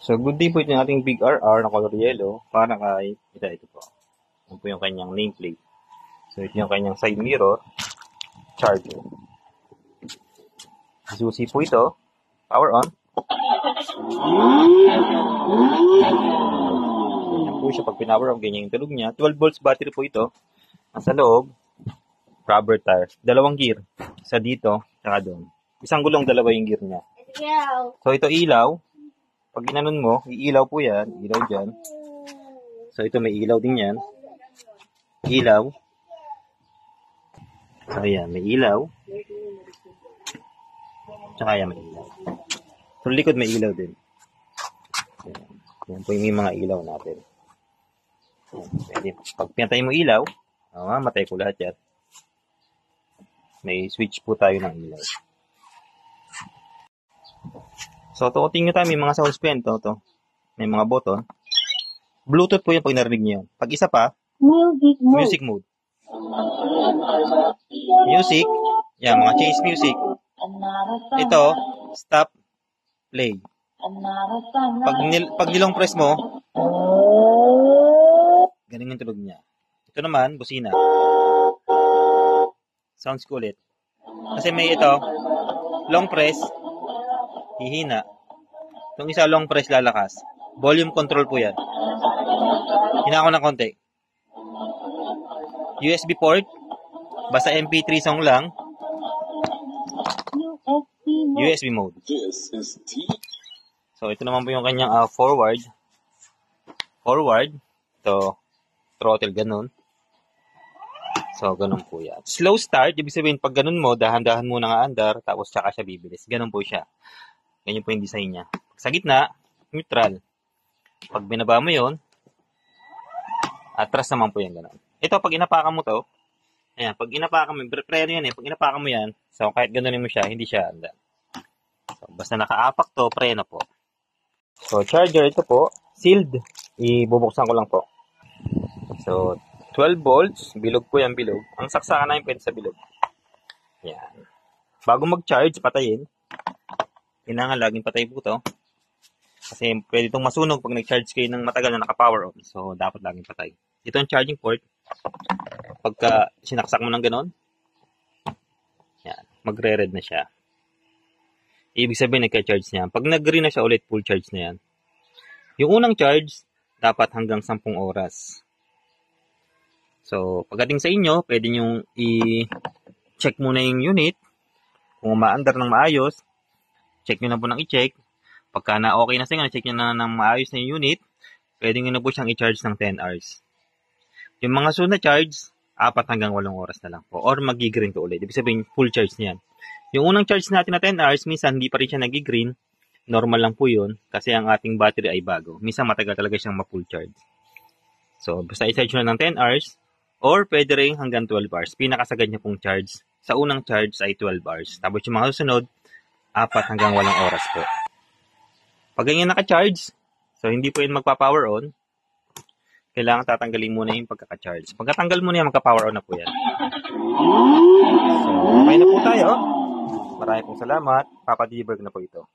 So, good day po ito yung ating big RR na color yellow para kay, ito po. Ito po yung kanyang nameplate. So, ito yung kanyang side mirror, charger. Susi po ito, power on. Ganyan po siya pag pinower on, ganyan yung tulog niya. 12 volts battery po ito. Nasa loob, rubber tire. Dalawang gear. Isa dito, saka doon. Isang gulong, dalawa yung gear niya. So, ito ilaw. Pag ginanon mo, iilaw po yan. Ilaw dyan. So, ito may ilaw din yan. Ilaw. So, ayan. May ilaw. Tsaka yan, may ilaw. So, likod may ilaw din. Ayan. Yan po yung mga ilaw natin. Pwede. Pag pinatay mo ilaw, matay ko lahat yan. May switch po tayo ng ilaw. So, tukutin nyo tayo, may mga sounds po yan. To. May mga button. Bluetooth po yung pag narinig nyo. Pag isa pa, music mode. Music. Yan, mga change music. Ito, stop, play. Pag nilong press mo, ganun yung tunog niya. Ito naman, busina. Sounds ko ulit. Kasi may ito, long press, hihina. Itong isa long press lalakas. Volume control po yan. Hina ko ng konti. USB port. Basta MP3 song lang. USB mode. So, ito naman po yung kanyang forward. Forward. Ito, throttle, ganun. So, ganun po yan. Slow start. Ibig sabihin, pag ganun mo, dahan-dahan muna nga andar, tapos tsaka siya bibilis. Ganun po siya. Ganyan po yung design niya. Sa gitna, neutral. Pag binaba mo yun, atras naman po yan. Ganun. Ito, pag inapakan mo to, ayan, pag inapakan mo, preno yan eh. Pag inapakan mo yan, so kahit ganunin mo siya, hindi siya andar. So, basta nakaapak to, preno po. So, charger, ito po, sealed. Ibubuksan ko lang po. So, 12 volts, bilog po yan, bilog. Ang saksakan na yung pwede sa bilog. Yan. Bago mag-charge, patayin. Kailangan laging patay po to. Kasi pwede itong masunog pag nag-charge kayo ng matagal na naka-power on. So, dapat laging patay. Ito ang charging port. Pagka sinaksak mo ng ganon, yan, magre-red na siya. Ibig sabihin, nagka-charge niya. Pag nag-green na siya ulit, full charge na yan. Yung unang charge, dapat hanggang 10 oras. So, pagdating sa inyo, pwede nyo i-check muna yung unit. Kung umaandar ng maayos, check nyo na po ng i-check. Pagka na okay na sa inyo, check nyo na ng maayos na yung unit, pwede nyo na po siyang i-charge ng 10 hours. Yung mga sunod na charge, 4 hanggang 8 oras na lang po. Or mag-green to ulit. Ibig sabihin, full charge niyan. Yung unang charge natin na 10 hours, minsan hindi pa rin siya nag-green. Normal lang po yun kasi ang ating battery ay bago. Minsan matagal talaga siyang ma-full charge. So, basta i-charge nyo na ng 10 hours or pwede rin hanggang 12 hours. Pinakasagad niya pong charge. Sa unang charge ay 12 hours. Tapos yung mga susunod, 4 hanggang 8 oras po. Pag ganyan naka-charge, so hindi po yun magpa-power on, kailangan tatanggalin muna yung pagkaka-charge. Pagkatanggal mo na yan, magka-power on na po yan. So, okay na po tayo. Maraming pong salamat. Papa-deliver na po ito.